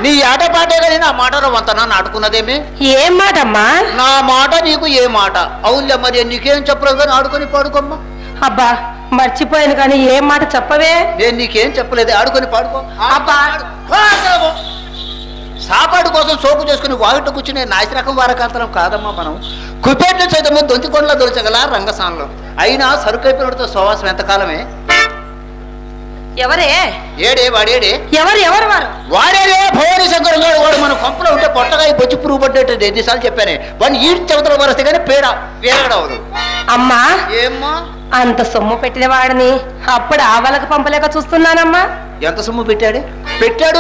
నీ ఆటపాటే కానీ నా మాటలో వంతనా నాటుకున్నదేమి? ఏం మాట అమ్మా? నా మాట నీకు ఏ మాట? అవునులే, మరి నీకేం చెప్పలేదు కానీ ఆడుకొని పాడుకోమ్మా. అబ్బా మర్చిపోయాను కానీ ఏం మాట చెప్పవే. నేను నీకేం చెప్పలేదు, ఆడుకొని పాడుకో. అబ్బా సాపాడు కోసం సోకు చేసుకుని వాగిట కూర్చునే నాసిరకం వారకాంతరం కాదమ్మా మనం. కుపేట్ల సైతము దొంతికొండలా దొరచగల రంగస్థానంలో. అయినా సరుకైపోయినతో సోవాసం ఎంతకాలమే? ఎవరే? ఏడే వాడేడే? ఎవరు వారు? వాడేడే భవానీ శంకర్ గారు. వాడు మన కొంపలో ఉంటే పొట్టగా బొచ్చి పురుగు పడ్డట్టు ఎన్నిసార్లు చెప్పానే. వాడిని ఈడ్చి చెవతలు వరస్తే కానీ వేరగడవదు. అమ్మా ఏమ్మా? అంత సొమ్ము పెట్టిన వాడిని అప్పుడు ఆవలకు పంపలేక చూస్తున్నానమ్మా. ఎంత సొమ్ము పెట్టాడు? పెట్టాడు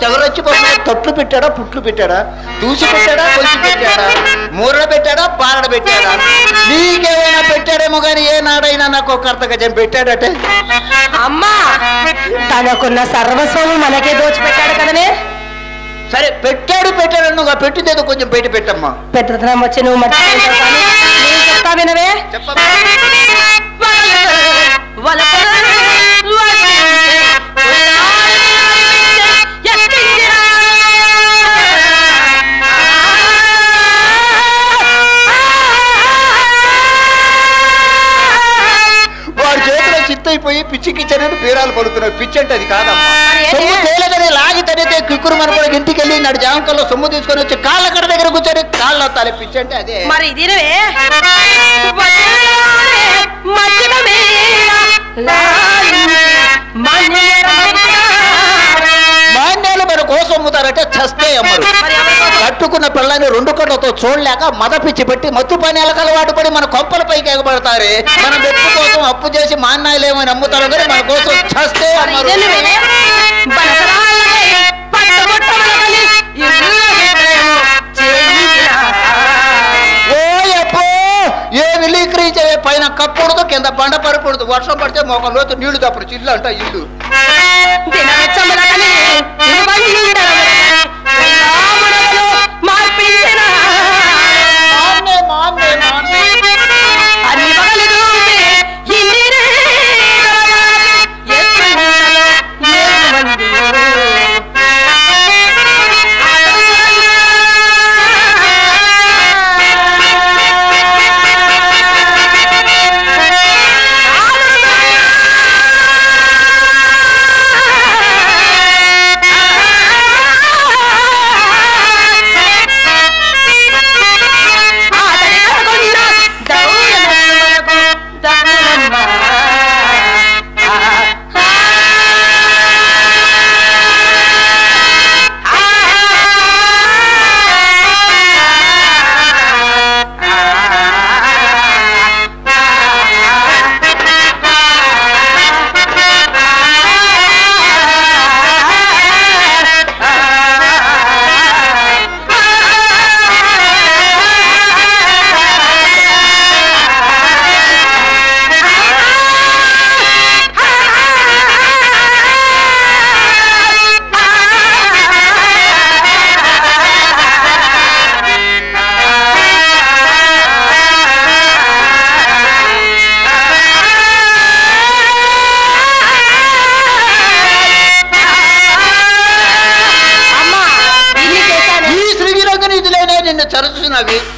తెగలొచ్చిపోతున్నాడు. తొట్లు పెట్టాడా, పుట్లు పెట్టాడా, దూసి పెట్టాడా, కొలిచి పెట్టాడా, మూరడ పెట్టాడా, పారడ పెట్టాడా? నీకేమైనా పెట్టాడేమో కానీ ఏ నాడైనా నాకు ఒక అర్థగజం పెట్టాడటే. అమ్మా తనకున్న సర్వస్వము మనకే దోచిపెట్టాడు కదనే. సరే పెట్టాడు నువ్వు పెట్టిందేదో కొంచెం బయట పెట్టమ్మా. పెద్దతనం వచ్చి నువ్వు మర్చిపోతావు కానీ నేను చెప్తా వినవే. వాడి చేతిలో చిత్తైపోయి పిచ్చికిచ్చనని పేరాలు పడుతున్నావు. పిచ్చి అంటే అది కాదమ్మా. సొమ్ము తేలేదని లాగి తడితే కిక్కురు మనపడికి ఇంటికి వెళ్ళి నాడు జాంకల్లో సొమ్ము తీసుకొని వచ్చి కాళ్ళ కడ దగ్గర కూర్చొని కాళ్ళు వస్తాలి. పిచ్చి అంటే అదే. మరి ఇదినవే మాన్యాలు మన కోసం అమ్ముతారంటే చస్తే అమ్మరు. కట్టుకున్న పిల్లని 2 కళ్ళతో చూడలేక మద పిచ్చి పెట్టి మత్తు పానీయాలకు అలవాటు పడి మన కొంపల పైకి ఎగబడతారే. మనం మెప్పు కోసం అప్పు చేసి మాన్యాలు ఏమైనా అమ్ముతారు కానీ మన కోసం చస్తే అమ్మరు. ఏమి లీకరించే పైన కప్పకూడదు, కింద బండ పడకూడదు. వర్షం పడితే మొక్క లోతు నీళ్లు తప్పరు. చిల్లు అంట ఇల్లు.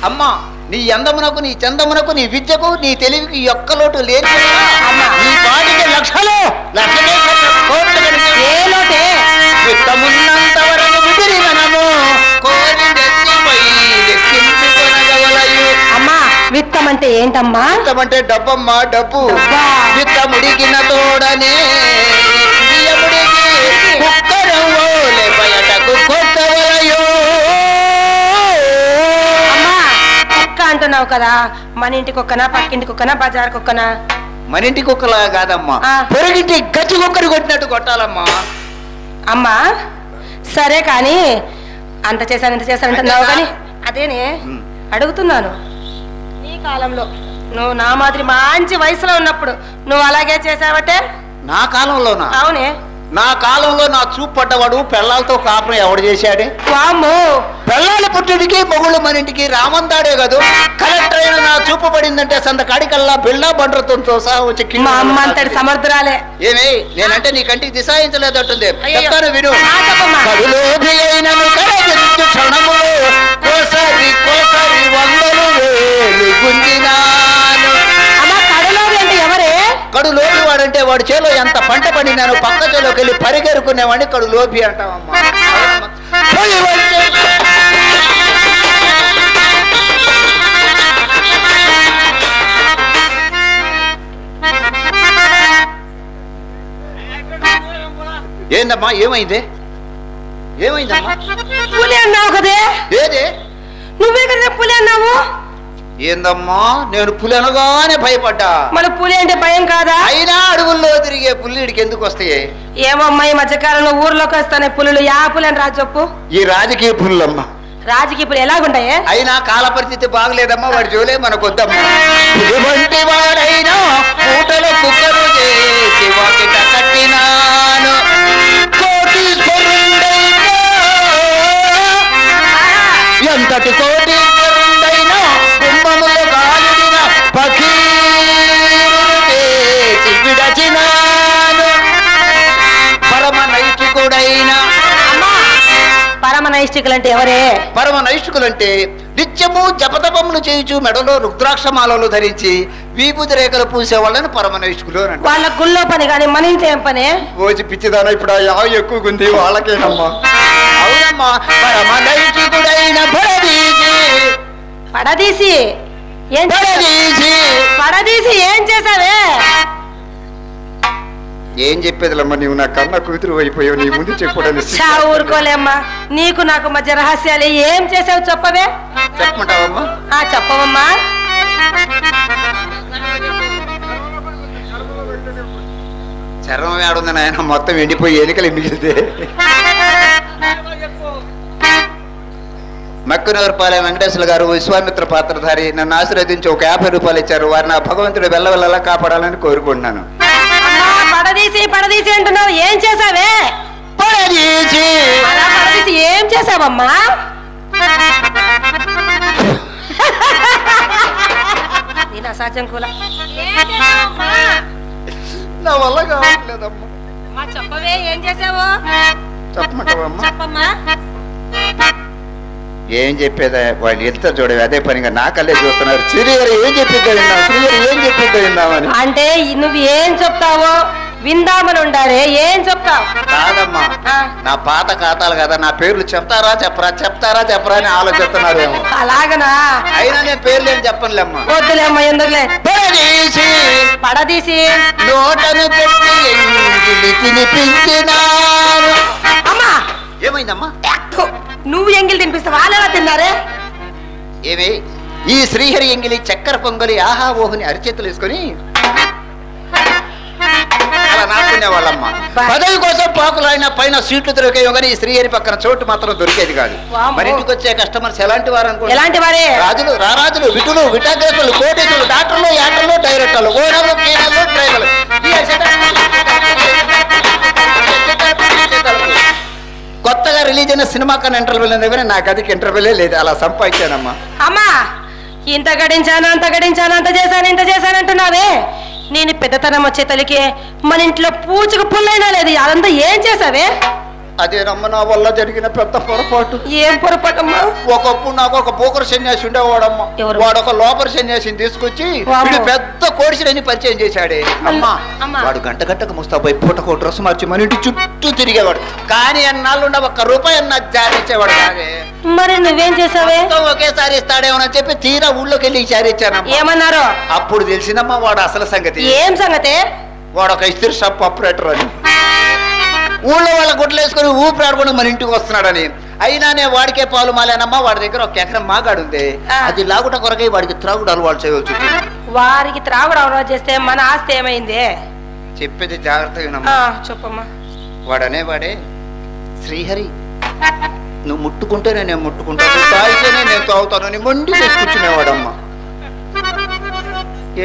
అమ్మా నీ అందమునకు, నీ చందమునకు, నీ విద్యకు, నీ తెలివికి ఒక్క లోటు లేని నీ పాటికి లక్షలు విత్తమున్నంత వరకు విడిరి మనము అమ్మా. విత్తం అంటే ఏంటమ్మా? విత్తం అంటే డబ్బమ్మా, డబ్బు. విత్తముడికిన తోడనే బయటకు కొట్టవలయో అంటున్నావు కదా. మన ఇంటి కుక్కనా, పక్కింటి కుక్కనా, బజార్ కుక్కనా? మన ఇంటి కుక్కలా కాదమ్మా, పొరుగింటి గచ్చి కుక్కని కొట్టినట్టు కొట్టాలమ్మా. అమ్మా సరే కానీ అంత చేశాను ఇంత చేశాను అంటున్నావు కానీ అదేనే అడుగుతున్నాను. నీ కాలంలో నువ్వు నా మాదిరి మంచి వయసులో ఉన్నప్పుడు నువ్వు అలాగే చేసావటే? నా కాలంలోనా? అవునే. నా కాలంలో నా చూపు పడ్డవాడు పెళ్ళాలతో కాపురం ఎవడు చేశాడే? వామ్మో, పెళ్ళాల పుట్టిడికి మొగుళ్ళు మన ఇంటికి రామందాడే కాదు. కలెక్టర్ అయిన నా చూపు పడిందంటే సందకాడికల్లా బిళ్ళ బండ్రతో సహా వచ్చి మా అమ్మ అంతటి సమర్థురాలే. ఏమే నేనంటే నీ కంటికి దిశాయించలేదంటుంది. చెప్తాను విను. చెప్పమ్మా. కడులోభి అయినను కరగించు క్షణములో కోసారి కోసారి వందలు వేలు గుంజినాను. అమ్మా, కడులోభి అంటే ఎవరే? కడులోభి వాడంటే వాడి చేలో ఎంత పంట పడినాను పక్క చేలోకి వెళ్ళి పరిగెరుకునేవాడిని కడులోభి అంటావమ్మా. ఏందమ్మా ఏమైంది? ఏమైందమ్మా? పులి అన్నావు కదే? ఏదే నువ్వే కదా పులి అన్నావు. ఏందమ్మా నేను పులి అనగానే భయపడ్డా. మన పులి అంటే భయం కాదా? అయినా అడవుల్లో తిరిగే పుల్లిడికి ఎందుకు వస్తాయి? ఏమమ్మా ఈ మధ్యకాలంలో ఊర్లోకి వస్తానే పులులు. యా పులి అని రా చెప్పు. ఈ రాజకీయ పుల్లమ్మా. రాజకీయ పులి ఎలాగుంటాయే? అయినా కాల పరిస్థితి బాగలేదమ్మా. వాడి జోలే మనకు వద్దమ్మా. పులి వంటి వాడైనా పూటలో కుక్కలు చేసి వాకిట కట్టినాను. కోటీశ్వరుడైనా ఎంతటి కోటీశ్వరుడైనా కుంభములు గాలిడిన పక్షి విడచినాను. పరమ నైష్టికుడైనా. పరమ నైష్టికులంటే ఎవరే? పరమ నైష్టికులంటే నిత్యము జపతపములు చేయుచు మెడలో రుద్రాక్షమాలలు ధరించి వీపుది రేఖలు పూసే వాళ్ళని పరమ నైష్టికులు అని. వాళ్ళ గుళ్ళో పని కానీ మన ఇంట్లో ఏం పని? రోజు పిచ్చిదానా ఇప్పుడు యావ ఎక్కువగా ఉంది వాళ్ళకేనమ్మా. అవునమ్మా. పరమ నైష్టికుడైన పడదీసి పడదీసి ఏం చేసావే? ఏం చెప్పేదిలమ్మా, నీవు నా కన్న కూతురు అయిపోయావు. నీ ముందు చెప్పడానికి ఊరుకోలేమ్మా. నీకు నాకు మధ్య రహస్యాలు ఏం చేసావు చెప్పవే? చెప్పమంటావమ్మా? చెప్పవమ్మా. చర్మం ఏడుంది నాయన, మొత్తం ఎండిపోయి ఎన్నికలు మిగిలితే. మక్కునూరుపాలెం వెంకటేశ్వర గారు విశ్వామిత్ర పాత్రధారి నన్ను ఆశీర్వదించి ఒక 50 రూపాయలు ఇచ్చారు. వారు నా భగవంతుడు వెళ్ళవెళ్ళలా కాపాడాలని కోరుకుంటున్నాను. పడదీసి పడదీసి అంటున్నావు, ఏం చేసావే? పడదీసి పడదీసి ఏం చేసావమ్మా? నేను అసాధ్యం కూల. నా వల్ల కావట్లేదమ్మా. చెప్పవే ఏం చేసావు? చెప్పమంటావమ్మా? చెప్పమ్మా. ఏం చెప్పేదా? వాళ్ళు ఎంత చూడవి అదే పనిగా నాకల్లే చూస్తున్నారు. శ్రీహరి ఏం చెప్పిద్దో విన్నాం, శ్రీహరి ఏం చెప్పిద్దో విన్నామని. అంటే నువ్వు ఏం చెప్తావో విందామని ఉండారే. ఏం చెప్తావు? కాదమ్మా, నా పాత ఖాతాలు కదా, నా పేర్లు చెప్తారా చెప్పరా అని ఆలోచిస్తున్నారేమో. అలాగనా? అయినా నేను పేర్లు ఏం చెప్పనులేమ్మా. వద్దులేమ్మా, ఎందుకులే. పడదీసి నోటను పెట్టి ఎంగిలి తినిపించినాను. అమ్మా ఏమైందమ్మా? నువ్వు ఎంగిలి తినిపిస్తావు, వాళ్ళు ఎలా తిన్నారే? ఏమి ఈ శ్రీహరి ఎంగిలి చక్కెర పొంగలి ఆహా ఓహుని అరిచేతులు వేసుకొని అలా నాకునేవాళ్ళమ్మ. పదవి కోసం పాకులైన పైన సీట్లు దొరికేయో కానీ ఈ శ్రీహరి పక్కన చోటు మాత్రం దొరికేది కాదు. మన ఇంటికి వచ్చే కస్టమర్స్ ఎలాంటి వారు అనుకో? ఎలాంటి వారే? రాజులు, రారాజులు, విటులు, విటాగ్రస్తులు, కోటీసులు, డాక్టర్లు, యాక్టర్లు, డైరెక్టర్లు, ఓనర్లు, క్లీనర్లు, డ్రైవర్లు. కొత్తగా రిలీజ్ అయిన సినిమా కన్నా ఇంటర్వ్యూ లేదని నా గదికి ఇంటర్వ్యూలే లేదు. అలా సంపాదించానమ్మా. అమ్మా ఇంత గడించాను అంత గడించాను అంత చేశాను ఇంత చేశానంటున్నావే. నేను పెద్దతనం వచ్చే తల్లికి మన ఇంట్లో పూజకు పుల్లైనా లేదు. అదంతా ఏం చేసావే? అదేనమ్మ నా వల్ల జరిగిన పెద్ద పొరపాటు. ఏం పొరపాటమ్మా? ఒకప్పుడు నాకు ఒక పోకరు సన్యాసి ఉండేవాడమ్మా. వాడు ఒక లోపల సన్యాసిని తీసుకొచ్చి పెద్ద కోడిసిని పరిచయం చేశాడే అమ్మా. వాడు గంటకు ముస్తాబై పూటకు డ్రెస్ మార్చి మన ఇంటి చుట్టూ తిరిగేవాడు. కానీ అన్నాళ్ళు ఉండ ₹1 అన్న జారిచ్చేవాడు కాదే. మరి నువ్వేం చేసావే? ఒకేసారి ఇస్తాడేమోనని చెప్పి తీరా ఊళ్ళోకి వెళ్ళి జారిచ్చాను. ఏమన్నారు? అప్పుడు తెలిసిందమ్మా వాడు అసలు సంగతి. ఏం సంగతి? వాడు ఒక ఇస్త్రీ షాప్ ఆపరేటర్ అని. ఊళ్ళో వాళ్ళ గుడ్లు వేసుకుని ఊపిరాడుకుని మన ఇంటికి వస్తున్నాడని. అయినా నేను వాడికే పాలు మాలేనమ్మా. వాడి దగ్గర ఒక ఎకరం మాగాడు ఉంది. అది లాగుట కొరకై వాడికి త్రాగుడు అలవాటు చేయవచ్చు. వారికి త్రాగుడు అలవాటు చేస్తే మన ఆస్తి ఏమైంది? చెప్పేది జాగ్రత్తగా చెప్పమ్మా. వాడనేవాడే శ్రీహరి నువ్వు ముట్టుకుంటేనే నేను ముట్టుకుంటాను, తాగితేనే నేను తాగుతాను మొండి తీసుకొచ్చినేవాడమ్మా.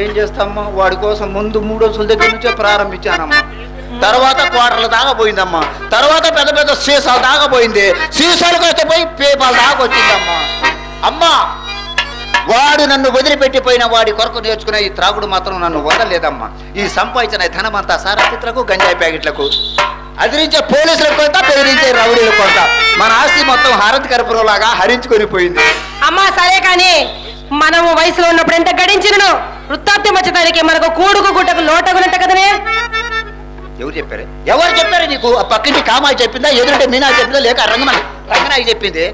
ఏం చేస్తామ్మా వాడి కోసం ముందు 3 రోజుల దగ్గర నుంచే ప్రారంభించానమ్మా. తర్వాత క్వార్టర్ల దాకా పోయిందమ్మా. తర్వాత పెద్ద పెద్ద సీసాలు దాకా పోయింది. సీసాలకు అయితే పోయి పేపాల దాకా వచ్చిందమ్మా. అమ్మా, వాడు నన్ను వదిలిపెట్టిపోయిన వాడి కొరకు నేర్చుకునే ఈ త్రాగుడు మాత్రం నన్ను వదలలేదమ్మా. ఈ సంపాదించిన ధనమంతా సారాచిత్రకు, గంజాయి ప్యాకెట్లకు, అదిరించే పోలీసులకు కొంత, బెదిరించే రౌడీలకు కొంత, మన ఆస్తి మొత్తం హారతి కర్పూరం లాగా హరించుకొని పోయింది. అమ్మా సరే కానీ మనము వయసులో ఉన్నప్పుడు ఎంత గడించినను వృత్తాప్యం వచ్చేదానికి మనకు కూడుకు గుట్టకు లోటగునట్ట కదనే. ఎవరు చెప్పారు నీకు? ఆ పక్కింటి కామాయి చెప్పిందా, ఎదురుంటే మీనా చెప్పిందా, లేక రంగనాయకి చెప్పింది?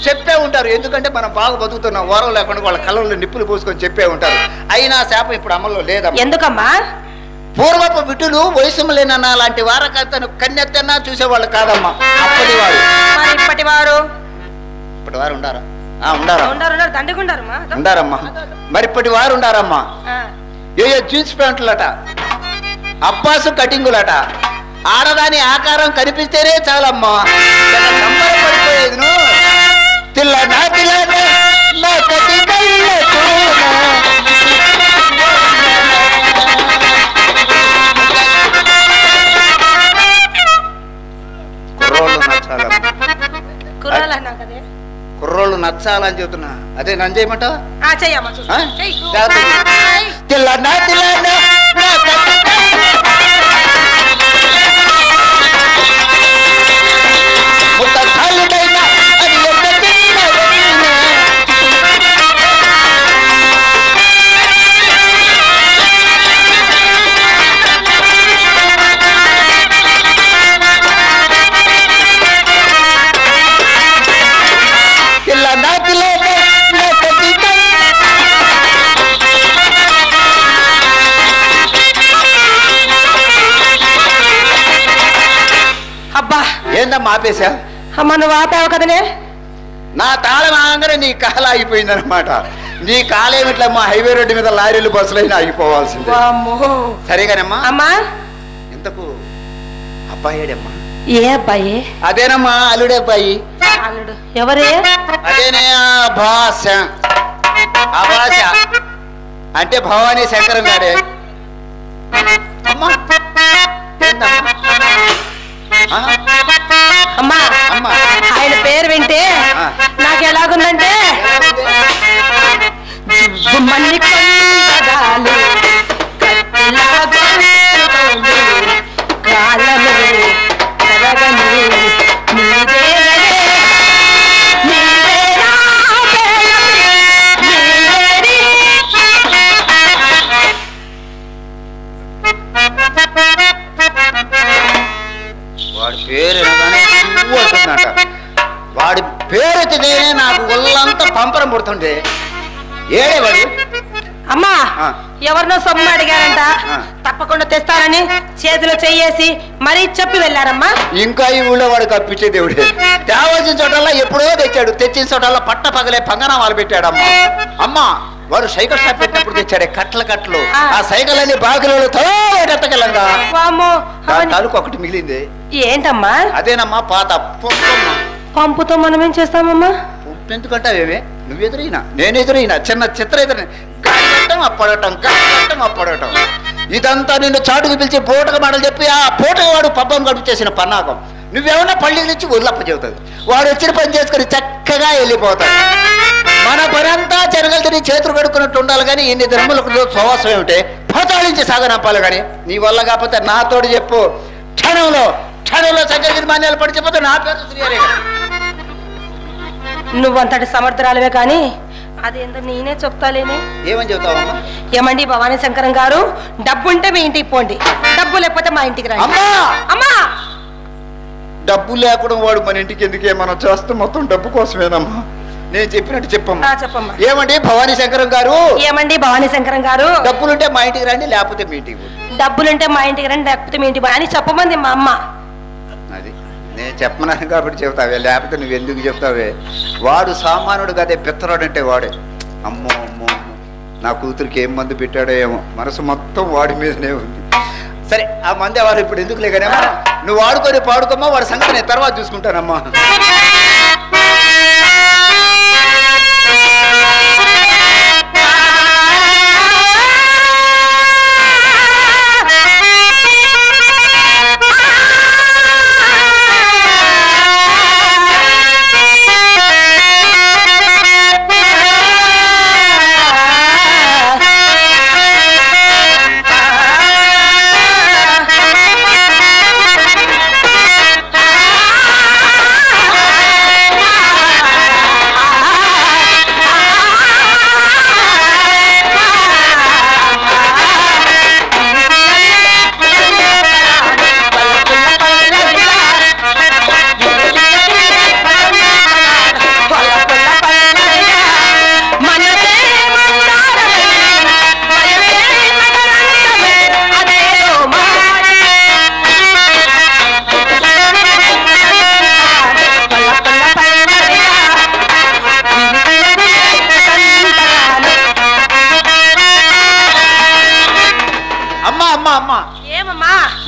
చెప్పే ఉంటారు. ఎందుకంటే మనం బాగా బతుకుతున్నాం, ఓరం లేకుండా వాళ్ళ కళ్ళల్లో నిప్పులు పోసుకొని చెప్పే ఉంటారు. అయినా శాపం ఇప్పుడు అమల్లో లేదా? ఎందుకమ్మా? పూర్వపు విటులు వయసు లేనన్న లాంటి వారకతను కన్నెత్తన్నా చూసేవాళ్ళు కాదమ్మా అప్పటి వారు. ఇప్పటి వారు ఉండారా? ఉండారమ్మా. మరి ఇప్పటి వారు ఉండారమ్మా. ఏ జీన్స్ ప్యాంట్లట, అబ్బాసు కటింగులట, ఆడదాని ఆకారం కనిపిస్తేనే చాలమ్మా సంబరపడిపోయేది. కుర్రోళ్ళు నచ్చాలని చెబుతున్నా. అదే నన్ను చేయమంటావా? ఏందమ్మా ఆపేశా? అమ్మ నువ్వు ఆపావు కదనే. నా తాళం ఆగంగానే నీ కాలు ఆగిపోయింది అనమాట. నీ కాలేమిట్లమ్మా, హైవే రోడ్డు మీద లారీలు బస్సులైనా ఆగిపోవాల్సిందే. సరేగానమ్మా. అమ్మా ఇంతకు అబ్బాయేడమ్మా? ఏ అబ్బాయి? అదేనమ్మా అల్లుడే అబ్బాయి. అల్లుడు ఎవరే? అదేనే భాష. భాష అంటే భవానీ శంకరం గారే. అమ్మా అమ్మా ఆయన పేరు వింటే నాకు ఎలాగుందంటే వాడి పేరు అంటుందట. వాడి పేరు ఎత్తితేనే నాకు ఒళ్ళంతా పంపరం పుడుతుండే. ఏడేవాడు? అమ్మా ఎవరినో సొమ్ము అడిగారంట, తప్పకుండా తెస్తారని చేతిలో చెయ్యేసి మరీ చెప్పి వెళ్ళారమ్మా. ఇంకా ఈ ఊళ్ళో వాడు కప్పించే దేవుడే. తేవాల్సిన చోటల్లా ఎప్పుడో తెచ్చాడు, తెచ్చిన చోటల్లా పట్ట పగలే పంగనామాలు పెట్టాడమ్మా. అమ్మా వాడు సైకిల్ షాప్ పెట్టినప్పుడు తెచ్చాడే కట్లు. ఆ సైకిల్ అన్ని బాగులు తోటకెళ్ళంగా తలుకు ఒకటి మిగిలింది. ఏంటమ్మా? అదేనమ్మా పాత పంపుతో మనం ఏం చేస్తామమ్మా? పంపు ఎందుకంటావేమే? నువ్వు ఎదురైనా నేను ఎదురైనా చిన్న చిత్ర ఎదురైనా అప్పడటం ఇదంతా నిన్ను చాటుకు పిలిచి పూటక మాటలు చెప్పి ఆ పూటక వాడు పబ్బం గడుపు చేసిన పన్నాకం. నువ్వేమన్నా పళ్ళి నుంచి ఒళ్ళప్ప చెబుతుంది. వాడు వచ్చిన పని చేసుకుని చక్కగా వెళ్ళిపోతాడు. మన పనంతా చెరగలు తిని చేతులు కడుక్కున్నట్టు ఉండాలి కానీ ఇన్ని ధర్మలకు స్వవాసం ఏమిటే పతాళించి సాగనంపాలి. కానీ నీ వల్ల కాకపోతే నాతోడు చెప్పు, క్షణంలో సంగతి మాన్యాలు పడిచిపోతే నా పేరు శ్రీహరి. నువ్వంతటి సమర్థురాలువే కానీ అదేందో నేనే చెప్తాలేనే. ఏమని చెప్తావమ్మా? ఏమండి భవానీ శంకరం గారు, డబ్బు ఉంటే మీ ఇంటికి పోండి, డబ్బు లేకపోతే మా ఇంటికి రండి. అమ్మా డబ్బు లేకుండా వాడు మన ఇంటికి ఎందుకే? మనం చేస్తే మొత్తం డబ్బు కోసమేనమ్మా. నేను చెప్పినట్టు చెప్పమ్మా. చెప్పమ్మా. ఏమండి భవానీ శంకరం గారు? ఏమండి భవానీ శంకరం గారు, డబ్బులుంటే మా ఇంటికి రండి, లేకపోతే మీ ఇంటికి పోండి. డబ్బులుంటే మా ఇంటికి రండి, లేకపోతే మీ ఇంటికి అని చెప్పమంది మా అమ్మ. అది నేను చెప్పమన్నాను కాబట్టి చెప్తావే, లేకపోతే నువ్వు ఎందుకు చెప్తావే? వాడు సామానుడు కదే, పిత్తరాడు అంటే వాడే. అమ్మో అమ్మో నా కూతురికి ఏం మందు పెట్టాడో ఏమో, మనసు మొత్తం వాడి మీదనే ఉంది. సరే ఆ మంది వాడు ఇప్పుడు ఎందుకు లేకనేమో, నువ్వు వాడుకొని పాడుకోమ్మా, వాడి సంగతి నేను తర్వాత చూసుకుంటానమ్మా.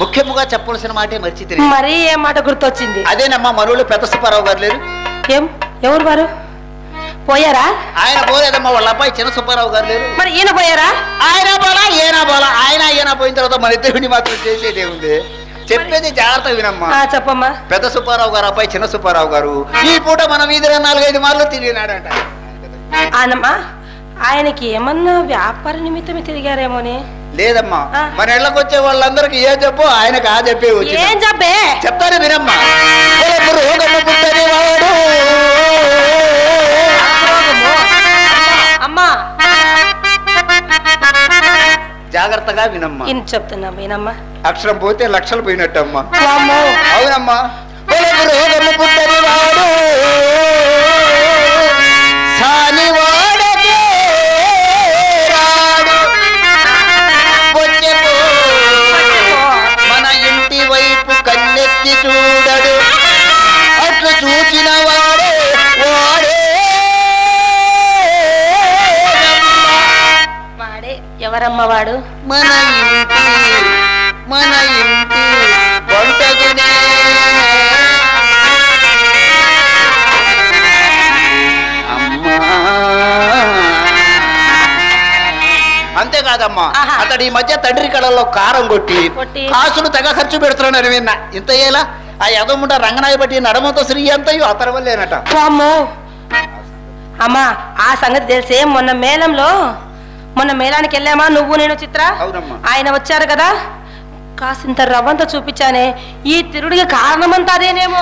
ముఖ్యముగా చెప్పవలసిన మాటే మర్చి మరి ఏ మాట గుర్తొచ్చింది? అదేనమ్మా మనోళ్ళు పెద్ద సుబ్బారావు గారు లేరు? ఏం ఎవరు వారు? పోయారా? ఆయన పోలేదమ్మా, వాళ్ళ అబ్బాయి చిన్న సుబ్బారావు గారు లేరు? మరి ఈయన పోయారా? ఆయన పోలా ఈయన పోయిన తర్వాత మన ఇద్దరిని మాత్రం చేసేది ఏముంది? చెప్పేది జాగ్రత్త వినమ్మా. చెప్పమ్మా. పెద్ద సుబ్బారావు గారు అబ్బాయి చిన్న సుబ్బారావు గారు ఈ పూట మన వీధిలో 4-5 మార్లు తిరిగినాడంట. ఆయనకి ఏమన్నా వ్యాపార నిమిత్తమే తిరిగారేమోనే? లేదమ్మా, మన ఇళ్ళకి వచ్చే వాళ్ళందరికి ఏ చెప్పు ఆయనకు ఆ చెప్పే వచ్చి ఏం చెప్పే చెప్తాను వినమ్మా. అమ్మా జాగ్రత్తగా వినమ్మా. చెప్తున్నా వినమ్మా. అక్షరం పోతే లక్షలు పోయినట్టమ్మా. అవునమ్మా. రోగము పుట్టని వాడు సానివాడకే రాడు, వచ్చేపో మన ఇంటి వైపు కన్నెత్తి చూడడు, అట్లు చూచిన వాడే ఎవరమ్మా వాడు? మన ఇంటి వంటగునే. అంతేకాదమ్మా, అతడు ఈ మధ్య తండ్రి కళల్లో కారం కొట్టి కాసులు తెగ ఖర్చు పెడుతున్నాడు విన్నా. ఇంత ఏలా ఆ యదముండ రంగనాయ బట్టి నడమతో శ్రీ అంతయు అతని వల్లేనట. అమ్మా ఆ సంగతి తెలిసే మొన్న మేళానికి వెళ్ళామా నువ్వు నేను చిత్ర? ఆయన వచ్చారు కదా, కాసింత రవ్వంతా చూపించానే. ఈ తిరుడికి కారణమంతా అదేనేమో.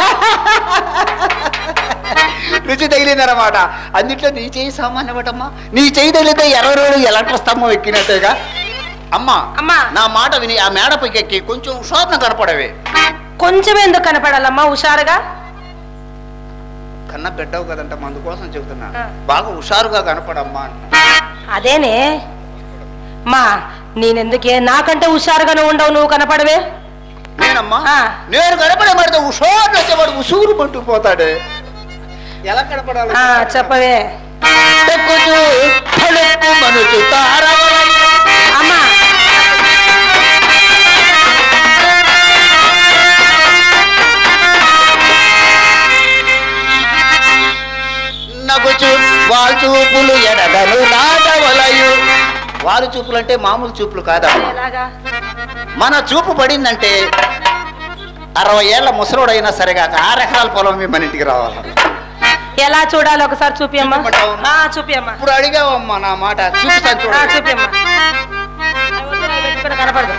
రుచి తగిలిందన్నమాట. అన్నిట్లో నీ చేయి సామాన్యమటమ్మా. నీ చేయి తగిలితే 20 రోజులు ఎలాంటి స్తంభం ఎక్కినట్టేగా. అమ్మా నా మాట విని ఆ మేడపైకి ఎక్కి కొంచెం హుషారుగా కనపడవే. కొంచెం ఎందుకు కనపడాలమ్మా హుషారుగా? కన్నా బిడ్డవు కదంటమ్మా, అందుకోసం చెబుతున్నా. బాగా హుషారుగా కనపడమ్మా. అదేనే మా నేనెందుకే నాకంటే హుషారుగానే ఉండవు, నువ్వు కనపడవే. నేనమ్మా నేను కనపడే పడితే హుషారు వచ్చేవాడు ఉసూరు పట్టుకుపోతాడే. ఎలా కనపడాలి చెప్పవే. అమ్మా నగుచు వాళ్ళ చూపులు ఎడగలు నాటవలయు. వాళ్ళ చూపులు అంటే మామూలు చూపులు కాదా. మన చూపు పడిందంటే 60 ఏళ్ల ముసలోడైనా సరిగాక 6 ఎకరాల పొలం మన ఇంటికి రావాలి. ఎలా చూడాలి ఒకసారి చూపియమ్మా. చూపియమ్మా. ఇప్పుడు అడిగావమ్మా నా మాట, చూపిస్తాను. చూపియమ్మా. కనపడదు.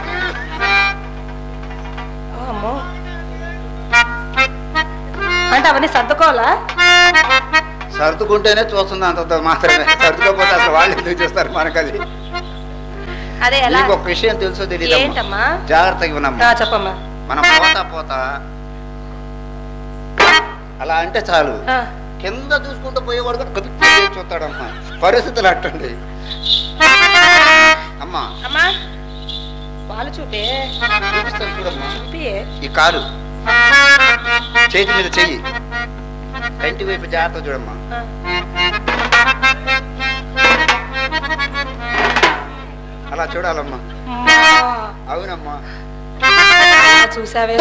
అంటే అవన్నీ సర్దుకోవాలా? సర్దుకుంటేనే చూస్తుంది అంత మాత్రమే. సర్దుకోకపోతే అసలు వాళ్ళు ఎందుకు చూస్తారు మనకు? అది అదే ఒక విషయం తెలుసో తెలియదు. జాగ్రత్తగా ఉన్నామ్మా. చెప్పమ్మా. మనం పోతా అలా అంటే చాలు, కింద చూసుకుంటూ పోయేవాడు కూడా గబిక్కి చూస్తాడమ్మా. పరిస్థితులు అట్టండి అమ్మా. వాళ్ళు చూపిస్తాను చూడమ్మా. ఈ కాలు చేతి మీద చెయ్యి, కంటి వైపు జాగ్రత్త చూడమ్మా. అలా చూడాలమ్మా. అవునమ్మా. చూసావే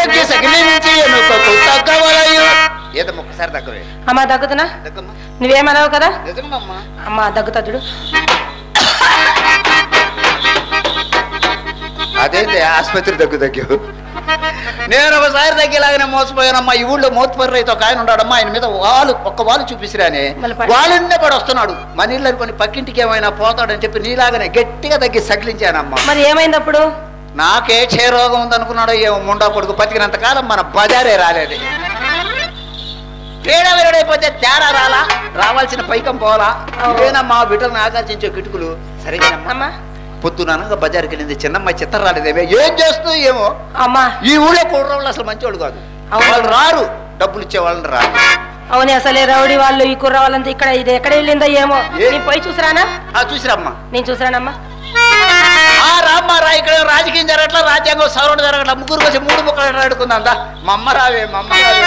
ఏదో ఒక్కసారి దగ్గరే. అమ్మా దగ్గుతున్నా? నువ్వేమన్నావు కదా. అమ్మా దగ్గుతా చూడు. అదేంటి ఆసుపత్రి దగ్గు. నేను ఒకసారి తగ్గేలాగానే మోసపోయానమ్మా. ఈ ఊళ్ళో మోత్పర్రి అయితే ఒక ఆయన ఉన్నాడమ్మా. ఆయన మీద ఒక్క వాళ్ళు చూపిసిరానే వాళ్ళుండే పడి వస్తున్నాడు. మన ఇల్లు అనుకుని పక్కింటికి ఏమైనా పోతాడని చెప్పి నీలాగానే గట్టిగా తగ్గి సగిలించానమ్మా. మరి ఏమైంది అప్పుడు? నాకే క్షయరోగం ఉందనుకున్నాడో ఏమో ముండా కొడుకు. బతికినంత కాలం మన బజారే రాలేదు. తేడా వెరడైపోతే తేడా రావాల్సిన పైకం పోవాలా. ఇదేనమ్మా బిడ్డలను ఆకర్షించే కిటుకులు. సరేనమ్మా. పొద్దుననగా బజార్కి వెళ్ళింది చిన్నమ్మాయి చిత్ర రాలేదేమే. ఏం చేస్తూ ఏమో అమ్మా. ఈ ఊళ్ళో కుర్రవాళ్ళు అసలు మంచివాళ్ళు కాదు. వాళ్ళు రారు, డబ్బులు ఇచ్చే వాళ్ళని రారు. అవునే అసలే రౌడీ వాళ్ళు ఈ కుర్ర వాళ్ళంతా ఇక్కడ ఇది ఎక్కడ వెళ్ళిందో ఏమో. పోయి చూసిరానా? చూసిరామ్మా. నేను చూసిరానమ్మా. రామ్మా రా, ఇక్కడ రాజకీయం జరగట్లా, రాజ్యాంగం సవరణ జరగట్లా. ముగ్గురు వచ్చి 3 ముక్కలు ఆడుకుందా. మా అమ్మ రావే, మా అమ్మ రావే.